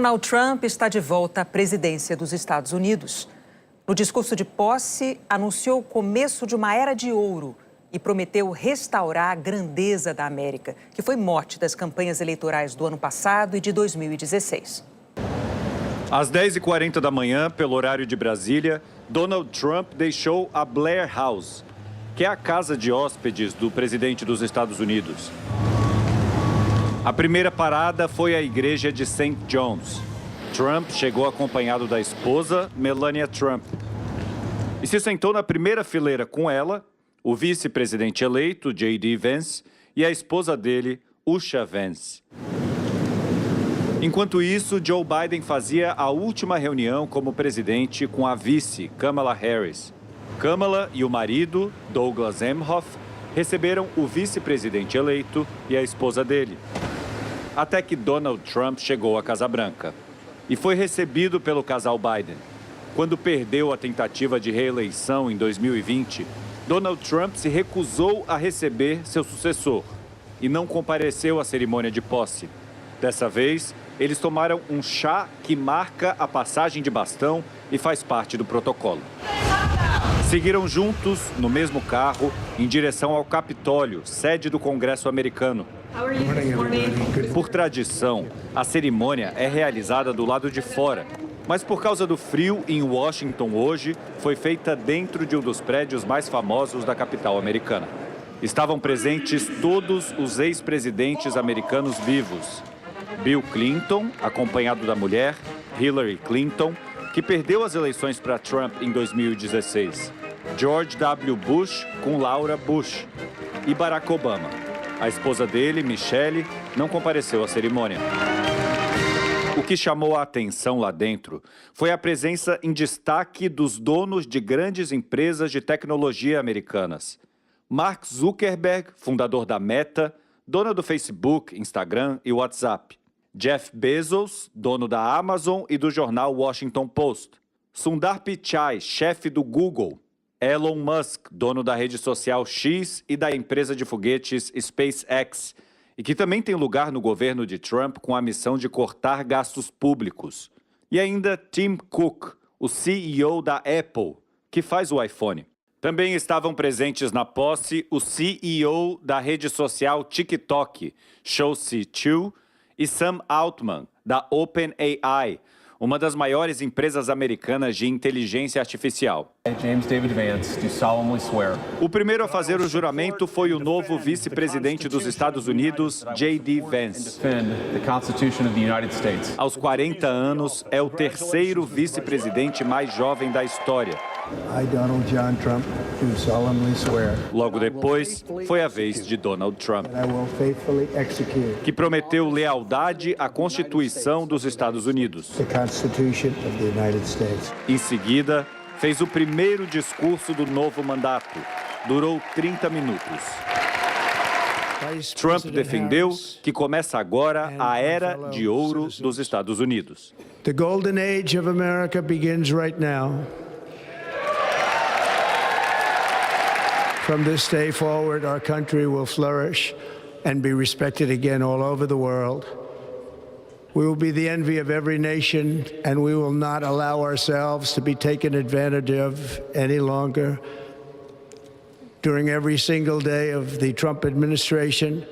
Donald Trump está de volta à presidência dos Estados Unidos. No discurso de posse, anunciou o começo de uma era de ouro e prometeu restaurar a grandeza da América, que foi mote das campanhas eleitorais do ano passado e de 2016. Às 10h40 da manhã, pelo horário de Brasília, Donald Trump deixou a Blair House, que é a casa de hóspedes do presidente dos Estados Unidos. A primeira parada foi a igreja de St. John's. Trump chegou acompanhado da esposa, Melania Trump, e se sentou na primeira fileira com ela, o vice-presidente eleito, J.D. Vance, e a esposa dele, Usha Vance. Enquanto isso, Joe Biden fazia a última reunião como presidente com a vice, Kamala Harris. Kamala e o marido, Douglas Emhoff, receberam o vice-presidente eleito e a esposa dele. Até que Donald Trump chegou à Casa Branca e foi recebido pelo casal Biden. Quando perdeu a tentativa de reeleição em 2020, Donald Trump se recusou a receber seu sucessor e não compareceu à cerimônia de posse. Dessa vez, eles tomaram um chá que marca a passagem de bastão e faz parte do protocolo. Seguiram juntos, no mesmo carro, em direção ao Capitólio, sede do Congresso americano. Por tradição, a cerimônia é realizada do lado de fora, mas por causa do frio em Washington hoje, foi feita dentro de um dos prédios mais famosos da capital americana. Estavam presentes todos os ex-presidentes americanos vivos. Bill Clinton, acompanhado da mulher, Hillary Clinton, que perdeu as eleições para Trump em 2016. George W. Bush com Laura Bush e Barack Obama. A esposa dele, Michelle, não compareceu à cerimônia. O que chamou a atenção lá dentro foi a presença em destaque dos donos de grandes empresas de tecnologia americanas. Mark Zuckerberg, fundador da Meta, dono do Facebook, Instagram e WhatsApp. Jeff Bezos, dono da Amazon e do jornal Washington Post. Sundar Pichai, chefe do Google. Elon Musk, dono da rede social X e da empresa de foguetes SpaceX, e que também tem lugar no governo de Trump com a missão de cortar gastos públicos. E ainda Tim Cook, o CEO da Apple, que faz o iPhone. Também estavam presentes na posse o CEO da rede social TikTok, Shou-Zi Chew, e Sam Altman, da OpenAI, uma das maiores empresas americanas de inteligência artificial. James David Vance, do solemnly swear. O primeiro a fazer o juramento foi o novo vice-presidente dos Estados Unidos, J.D. Vance. Aos 40 anos, é o terceiro vice-presidente mais jovem da história. I, Donald John Trump, do solemnly swear. Logo depois, foi a vez de Donald Trump, I will faithfully execute que prometeu lealdade à Constituição dos Estados Unidos. the Constitution of the United States. Em seguida, fez o primeiro discurso do novo mandato. Durou 30 minutos. Trump defendeu que começa agora a era de ouro dos Estados Unidos. The golden age of America begins right now. From this day forward, our country will flourish and be respected again all over the world. We will be the envy of every nation, and we will not allow ourselves to be taken advantage of any longer. During every single day of the Trump administration,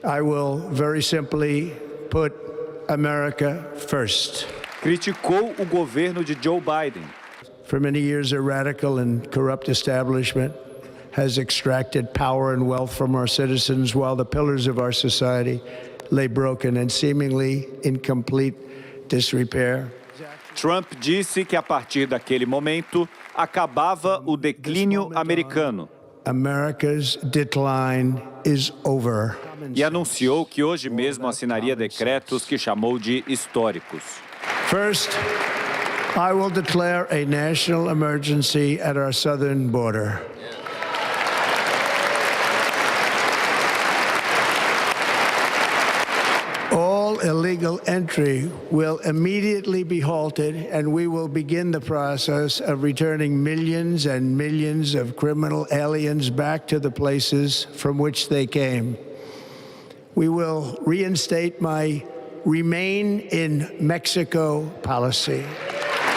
I will very simply put America first. Criticou o governo de Joe Biden. For many years, a radical and corrupt establishment has extracted power and wealth from our citizens while the pillars of our society lay broken and seemingly in complete disrepair. Trump disse que a partir daquele momento acabava o declínio americano. America's decline is over. E anunciou que hoje mesmo assinaria decretos que chamou de históricos. First, I will declare a national emergency at our southern border. All illegal entry will immediately be halted, and we will begin the process of returning millions and millions of criminal aliens back to the places from which they came. We will reinstate my remain in Mexico policy.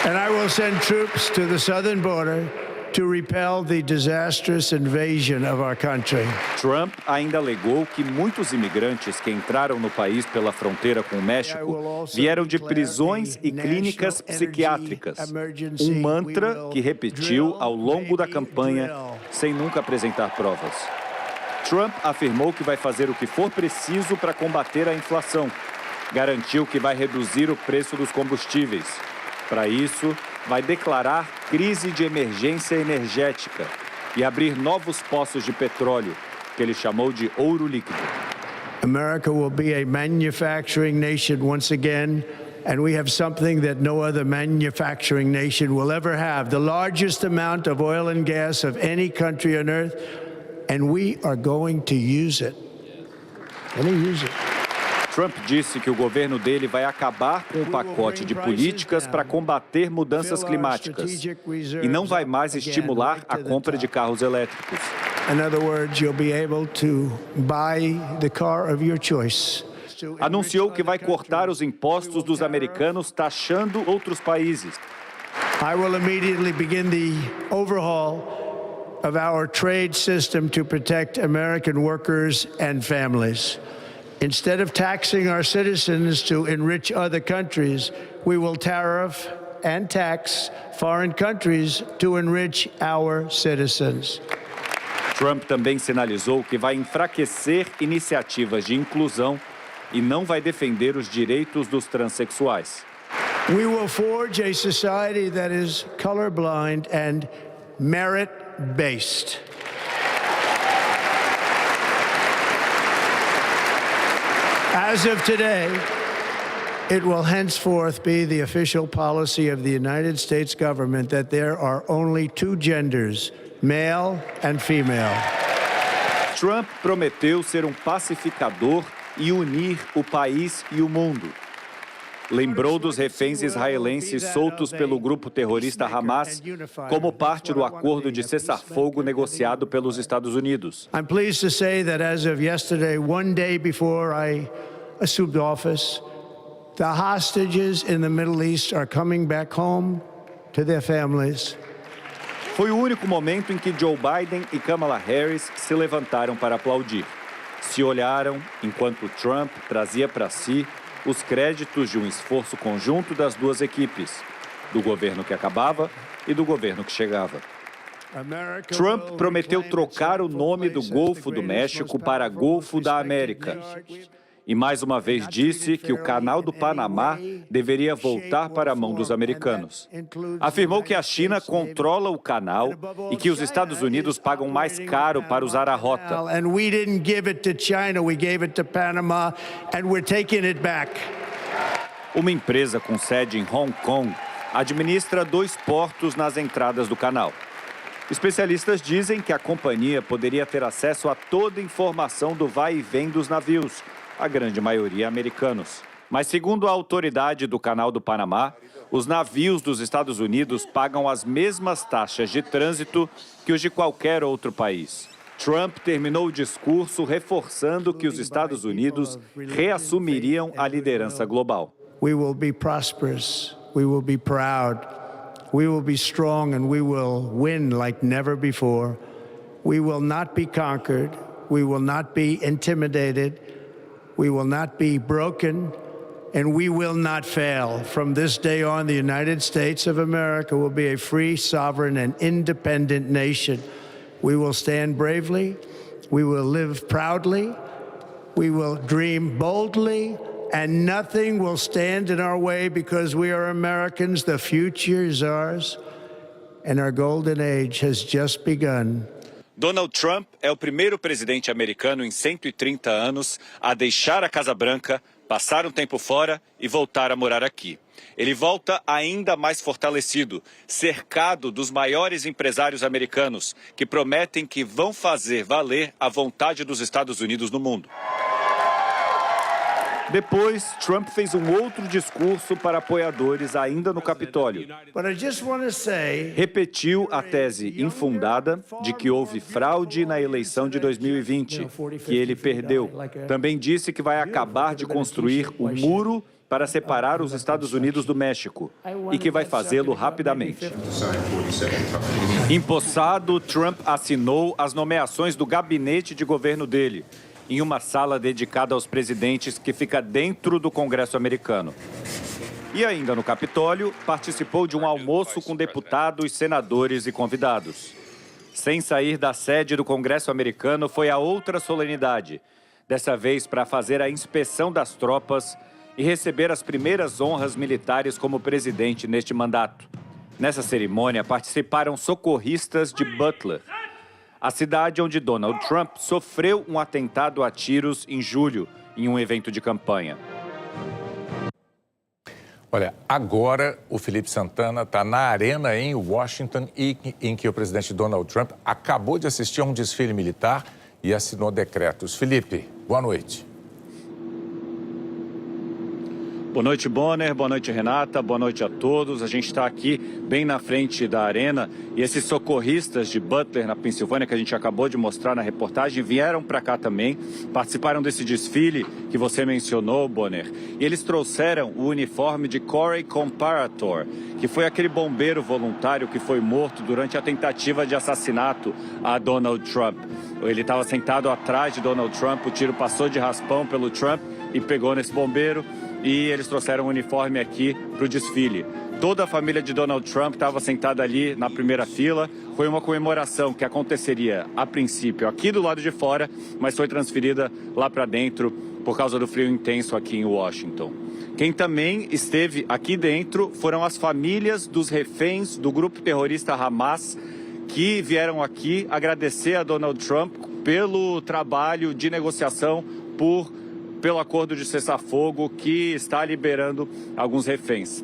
And I will send troops to the southern border to repel the disastrous invasion of our country. Trump ainda alegou que muitos imigrantes que entraram no país pela fronteira com o México vieram de prisões e clínicas psiquiátricas. Um mantra que repetiu ao longo da campanha, sem nunca apresentar provas. Trump afirmou que vai fazer o que for preciso para combater a inflação. Garantiu que vai reduzir o preço dos combustíveis. Para isso, vai declarar crise de emergência energética e abrir novos poços de petróleo, que ele chamou de ouro líquido. America will be a manufacturing nation once again, and we have something that no other manufacturing nation will ever have, the largest amount of oil and gas of any country on earth, and we are going to use it. Trump disse que o governo dele vai acabar com o pacote de políticas para combater mudanças climáticas e não vai mais estimular a compra de carros elétricos. In other words, you'll be able to buy the car of your choice. Anunciou que vai cortar os impostos dos americanos taxando outros países. I will immediately begin the overhaul of our trade system to protect American workers and families. Instead of taxing our citizens to enrich other countries, we will tariff and tax foreign countries to enrich our citizens. Trump também sinalizou que vai enfraquecer iniciativas de inclusão e não vai defender os direitos dos transexuais. We will forge a society that is colorblind and merit-based. As of today, it will henceforth be the official policy of the United States government that there are only two genders, male and female. Trump prometeu ser um pacificador e unir o país e o mundo. Lembrou dos reféns israelenses soltos pelo grupo terrorista Hamas como parte do acordo de cessar-fogo negociado pelos Estados Unidos. I'm pleased to say that as of yesterday, one day before I assumed office, the hostages in the Middle East are coming back home to their families. Foi o único momento em que Joe Biden e Kamala Harris se levantaram para aplaudir. Se olharam enquanto Trump trazia para si os créditos de um esforço conjunto das duas equipes, do governo que acabava e do governo que chegava. Trump prometeu trocar o nome do Golfo do México para Golfo da América. E mais uma vez disse que o Canal do Panamá deveria voltar para a mão dos americanos. Afirmou que a China controla o canal e que os Estados Unidos pagam mais caro para usar a rota. Uma empresa com sede em Hong Kong administra 2 portos nas entradas do canal. Especialistas dizem que a companhia poderia ter acesso a toda a informação do vai e vem dos navios, a grande maioria americanos. Mas, segundo a autoridade do Canal do Panamá, os navios dos Estados Unidos pagam as mesmas taxas de trânsito que os de qualquer outro país. Trump terminou o discurso reforçando que os Estados Unidos reassumiriam a liderança global. We will be prosperous, we will be proud, we will be strong and we will win like never before. We will not be conquered, we will not be intimidated. We will not be broken, and we will not fail. From this day on, the United States of America will be a free, sovereign, and independent nation. We will stand bravely, we will live proudly, we will dream boldly, and nothing will stand in our way because we are Americans. The future is ours, and our golden age has just begun. Donald Trump é o primeiro presidente americano em 130 anos a deixar a Casa Branca, passar um tempo fora e voltar a morar aqui. Ele volta ainda mais fortalecido, cercado dos maiores empresários americanos, que prometem que vão fazer valer a vontade dos Estados Unidos no mundo. Depois, Trump fez um outro discurso para apoiadores ainda no Capitólio. Repetiu a tese infundada de que houve fraude na eleição de 2020, que ele perdeu. Também disse que vai acabar de construir o muro para separar os Estados Unidos do México e que vai fazê-lo rapidamente. Empossado, Trump assinou as nomeações do gabinete de governo dele, em uma sala dedicada aos presidentes que fica dentro do Congresso americano. E ainda no Capitólio, participou de um almoço com deputados, senadores e convidados. Sem sair da sede do Congresso americano, foi a outra solenidade, dessa vez para fazer a inspeção das tropas e receber as primeiras honras militares como presidente neste mandato. Nessa cerimônia, participaram socorristas de Butler, a cidade onde Donald Trump sofreu um atentado a tiros em julho, em um evento de campanha. Olha, agora o Felipe Santana está na arena em Washington, em que o presidente Donald Trump acabou de assistir a um desfile militar e assinou decretos. Felipe, boa noite. Boa noite, Bonner. Boa noite, Renata. Boa noite a todos. A gente está aqui bem na frente da arena e esses socorristas de Butler, na Pensilvânia, que a gente acabou de mostrar na reportagem, vieram para cá também, participaram desse desfile que você mencionou, Bonner. E eles trouxeram o uniforme de Corey Comparator, que foi aquele bombeiro voluntário que foi morto durante a tentativa de assassinato a Donald Trump. Ele estava sentado atrás de Donald Trump, o tiro passou de raspão pelo Trump e pegou nesse bombeiro. E eles trouxeram o uniforme aqui para o desfile. Toda a família de Donald Trump estava sentada ali na primeira fila. Foi uma comemoração que aconteceria, a princípio, aqui do lado de fora, mas foi transferida lá para dentro por causa do frio intenso aqui em Washington. Quem também esteve aqui dentro foram as famílias dos reféns do grupo terrorista Hamas, que vieram aqui agradecer a Donald Trump pelo trabalho de negociação pelo acordo de cessar-fogo que está liberando alguns reféns.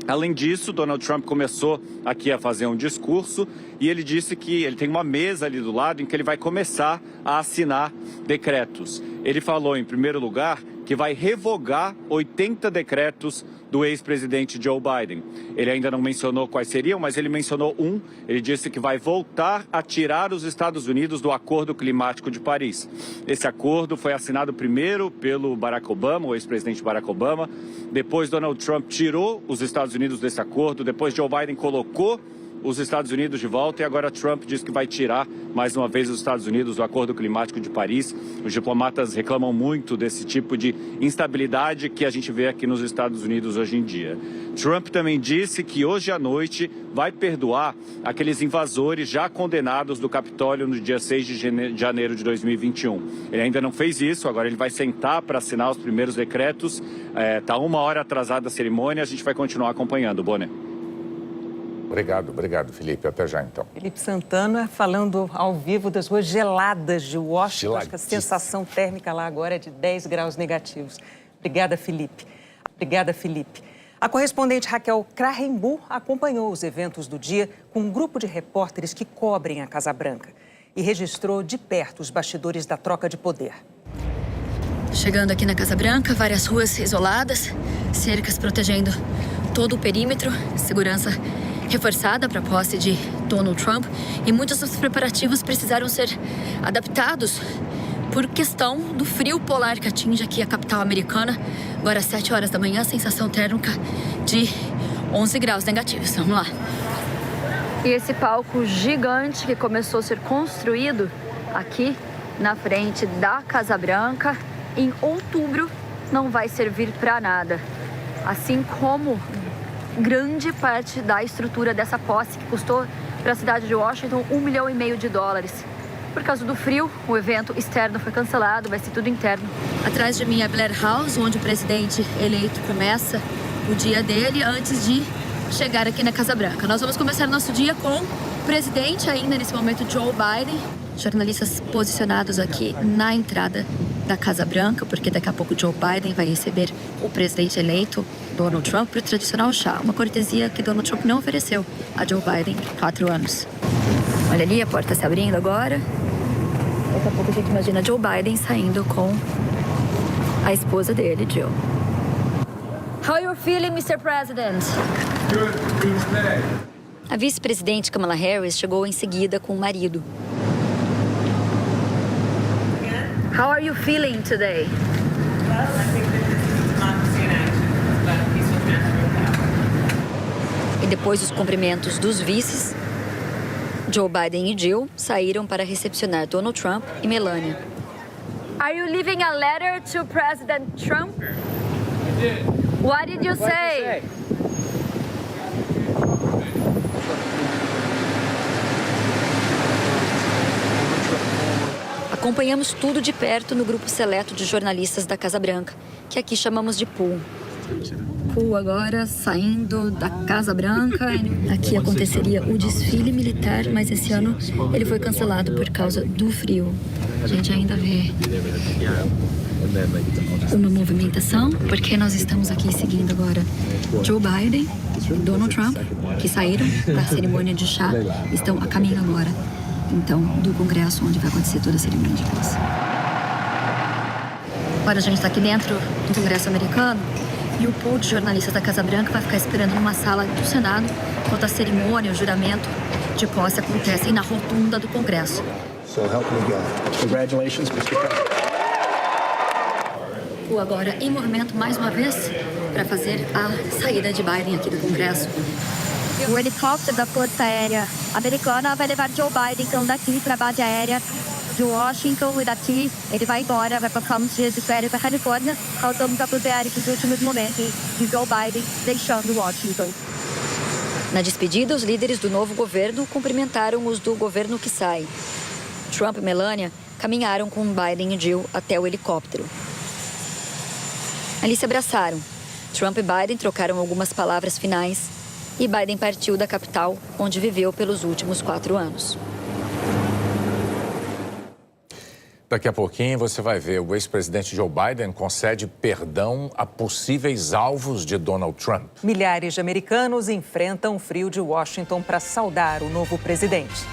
Além disso, Donald Trump começou aqui a fazer um discurso e ele disse que ele tem uma mesa ali do lado em que ele vai começar a assinar decretos. Ele falou, em primeiro lugar, que vai revogar 80 decretos do ex-presidente Joe Biden. Ele ainda não mencionou quais seriam, mas ele mencionou um. Ele disse que vai voltar a tirar os Estados Unidos do Acordo Climático de Paris. Esse acordo foi assinado primeiro pelo Barack Obama, o ex-presidente Barack Obama. Depois Donald Trump tirou os Estados Unidos desse acordo. Depois Joe Biden colocou os Estados Unidos de volta e agora Trump diz que vai tirar mais uma vez os Estados Unidos do Acordo Climático de Paris. Os diplomatas reclamam muito desse tipo de instabilidade que a gente vê aqui nos Estados Unidos hoje em dia. Trump também disse que hoje à noite vai perdoar aqueles invasores já condenados do Capitólio no dia 6 de janeiro de 2021. Ele ainda não fez isso, agora ele vai sentar para assinar os primeiros decretos. Está 1 hora atrasada a cerimônia, a gente vai continuar acompanhando, Bonner. Obrigado, Felipe. Até já, então. Felipe Santana falando ao vivo das ruas geladas de Washington. Acho que a sensação térmica lá agora é de 10 graus negativos. Obrigada, Felipe. A correspondente Raquel Krahenbuhl acompanhou os eventos do dia com um grupo de repórteres que cobrem a Casa Branca e registrou de perto os bastidores da troca de poder. Chegando aqui na Casa Branca, várias ruas isoladas, cercas protegendo todo o perímetro, segurança reforçada para a posse de Donald Trump, e muitos dos preparativos precisaram ser adaptados por questão do frio polar que atinge aqui a capital americana. Agora às 7 horas da manhã, sensação térmica de 11 graus negativos. Vamos lá. E esse palco gigante que começou a ser construído aqui na frente da Casa Branca, em outubro, não vai servir para nada. Assim como grande parte da estrutura dessa posse, que custou para a cidade de Washington $1,5 milhão. Por causa do frio, o evento externo foi cancelado, vai ser tudo interno. Atrás de mim é Blair House, onde o presidente eleito começa o dia dele antes de chegar aqui na Casa Branca. Nós vamos começar nosso dia com o presidente, ainda nesse momento, Joe Biden. Jornalistas posicionados aqui na entrada da Casa Branca, porque daqui a pouco Joe Biden vai receber o presidente eleito, Donald Trump, para o tradicional chá. Uma cortesia que Donald Trump não ofereceu a Joe Biden por 4 anos. Olha ali, a porta se abrindo agora. Daqui a pouco a gente imagina Joe Biden saindo com a esposa dele, Jill. How are you feeling, Mr. President? A vice-presidente Kamala Harris chegou em seguida com o marido. How are you feeling today? E depois dos cumprimentos dos vices, Joe Biden e Jill saíram para recepcionar Donald Trump e Melania. Are you leaving a letter to President Trump? I did. What did you say? Acompanhamos tudo de perto no grupo seleto de jornalistas da Casa Branca, que aqui chamamos de pool. Pool agora saindo da Casa Branca. Aqui aconteceria o desfile militar, mas esse ano ele foi cancelado por causa do frio. A gente ainda vê uma movimentação, porque nós estamos aqui seguindo agora Joe Biden, Donald Trump, que saíram da cerimônia de chá, estão a caminho agora, então, do Congresso, onde vai acontecer toda a cerimônia de posse. Agora a gente está aqui dentro do Congresso americano e o pool de jornalistas da Casa Branca vai ficar esperando numa sala do Senado enquanto a cerimônia, o juramento de posse acontecem na rotunda do Congresso. So help me God. Congratulations, Mr. President. O agora em movimento mais uma vez para fazer a saída de Biden aqui do Congresso. O helicóptero da Força Aérea Americana vai levar Joe Biden então daqui para a base aérea de Washington, e daqui ele vai embora, vai passar uns dias de férias para a Califórnia. Voltamos a acompanhar os últimos momentos de Joe Biden deixando Washington. Na despedida, os líderes do novo governo cumprimentaram os do governo que sai. Trump e Melania caminharam com Biden e Jill até o helicóptero. Ali se abraçaram. Trump e Biden trocaram algumas palavras finais e Biden partiu da capital, onde viveu pelos últimos 4 anos. Daqui a pouquinho você vai ver o ex-presidente Joe Biden concede perdão a possíveis alvos de Donald Trump. Milhares de americanos enfrentam o frio de Washington para saudar o novo presidente.